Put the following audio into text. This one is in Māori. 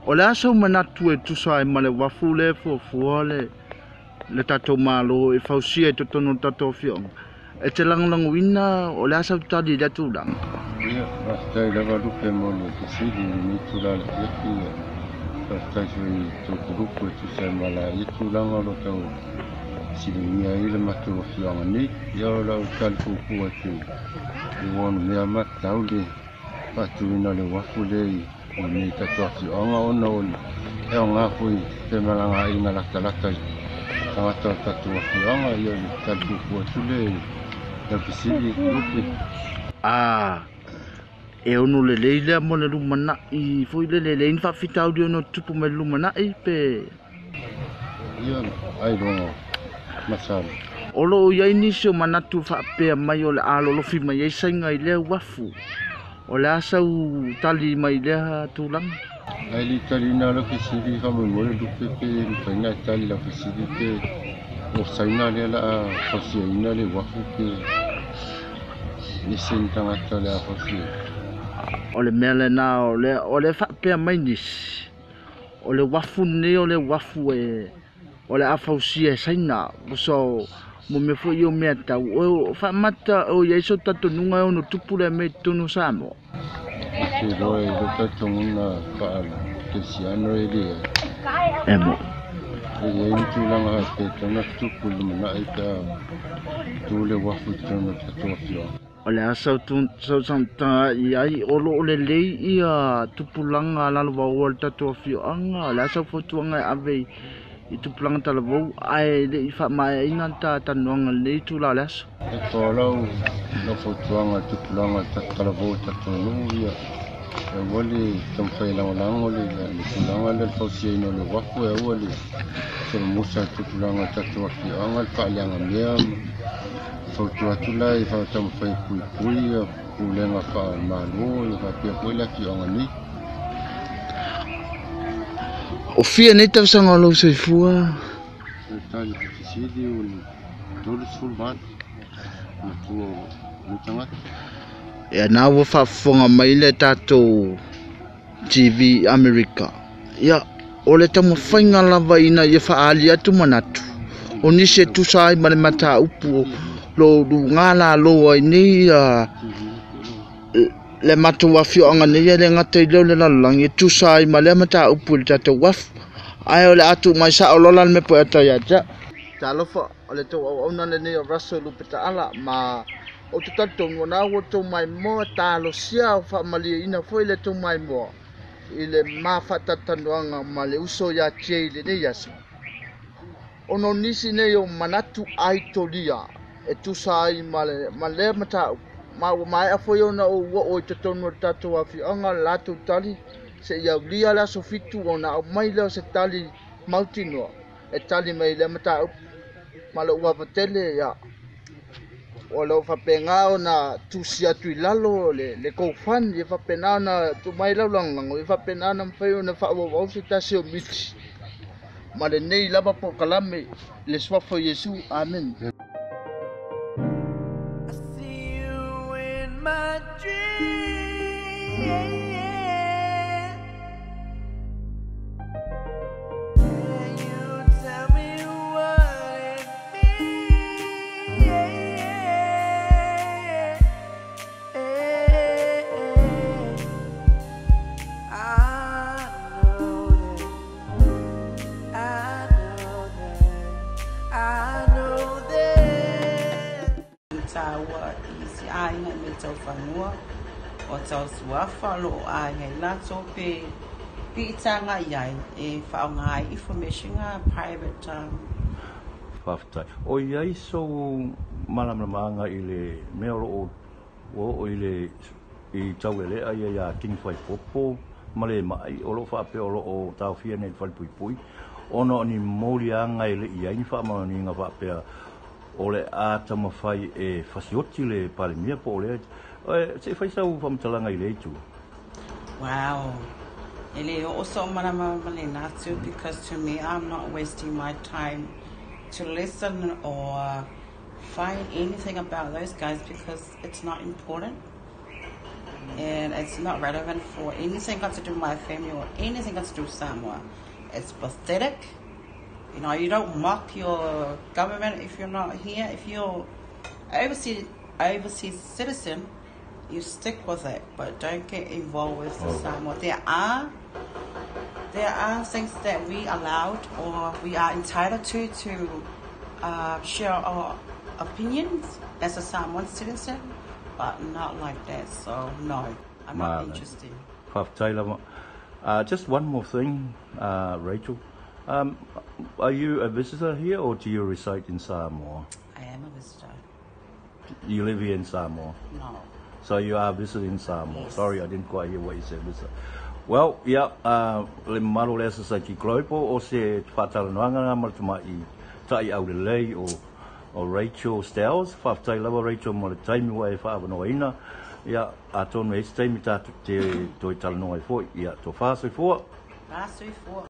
O le asau manatu e tusa e male wafu le fuafua le tatou malo e fausia e totono tatou fionga. E te langalango ina o le asau tali le atulanga. Ia, pastai lava lupe mo le kisiri ni tula le kiaki ia. Pastai sui tukurupu e tusa e mala i tulanga lo tau silingia i le matu o fionga ni. Ia o lau tali kukua tu. I wonu mea matau le patu ina le wafu le i. Ni tatua fionga ona o le. E o ngā kui te malanga i ngā lata lata i. Tangata tatua fionga ia le tali kukua tu le i. Ia kisiri lupe. E ono le leile mo le lumana i foi le leile fa fitau di ono tupu me lumana i pe ia ai rongo masala olo ia inisio manatu fa pe mai o le alo lo fi mai sainga i le wafu o le asau tali mai le tulang ai li tali na lo kisiri fa mo le dupe pe fa nga tali la kisiri pe o saina le la fosia ina le wafu pe ni sentanga tala fosia o le mele na o le fa pe mai nis o le wafu ne o le wafu e o le afausia saina so mo me foi o me ta o fa mata o ye so tatu nunga o no tupu le me tunu samo ke roi do tatu na pa ke siano e le emo e ye tu langa te tona tupu na ita tu le wafu tona tatu fio o le asau so santa ai o le lei ia tupulanga la lo wa tatu fio anga la sa fotuanga ave i tupulanga tala vou ai le i fa mai ina ta tanuanga le tu la las e tolo no fotuanga tupulanga tala vou tatu ia e wali tam fai la le tupulanga le fosia ino le wafu e wali so musa tupulanga tatu fio anga fa langa mea fotua tula i fa tam fai pui kulenga fa malu i fa pia kuila ki ongani o fia nei tau sanga lo se fua tali kisidi o tolu sulman na tuo mutanga e na wo fa fonga mai le tato TV America ya o le tamo fainga lava ina ye fa ali atu manatu o ni se tu sai male mata upu lo du ngala lo ai ni le matu wa fio anga ni le ngate le lang e tu sai male mata upu le tato waf ai o le atu mai sa o lolan me po ata ya ja talo fo o le to ona le ni Russell upeta ala ma o te tato na wo to mai mo talo sia fa mali ina foi le to mai mo ile ma fata tanuanga male uso ya chele ne yaso ono nisi ne yo manatu ai tolia e tu sai male mata ma mai afoi ona o te tono tatu afi anga latu tali se ia lia la sofitu ona mai le se tali mautino e tali mai le mata male ua patele ya o lo fa penga ona tu sia tu lalo le ko fan ye fa pena na tu mai la lang e fa pena na fa ona fa o se tasio miti male nei lava po kalame le swafo Yesu amen o tau suafa lo a ngai lato pe pitanga yai e whaonga information private whaftai o iai so malamanga i le mea o i le i tau ele a ia king fai popo male mai o lo whape o lo o tau fia nei whali pui pui ono ni morianga i le iai ni wha ni ngā whape o le a tamawhai e whasioti le palimia po o le se fai sau whamtalanga i le itu. Wow. Ele also marama natu because to me I'm not wasting my time to listen or find anything about those guys because it's not important. And it's not relevant for anything got to do with my family or anything got to do with Samoa. It's pathetic. You know, you don't mock your government if you're not here. If you're overseas citizen, you stick with it, but don't get involved with the Samoa. There are things that we allowed or we are entitled to share our opinions as a Samoan citizen, but not like that. So no, I'm not interested. Just one more thing, Rachel. Are you a visitor here or do you reside in Samoa? I am a visitor. You live here in Samoa? No. So you are visiting Samoa. Yes. Sorry, I didn't quite hear what you said, visitor. Well, yeah, le malo le Society Global o se whatalanoanga ngā maratumai I tai au le lei o Rachel Stiles, whaftai lawa Rachel mo le taimi wa e whaavanoina. Ia, a tonu e taimi tātu te toi talanoa e fōi. Ia, tō whāsui fōa. Whāsui fōa.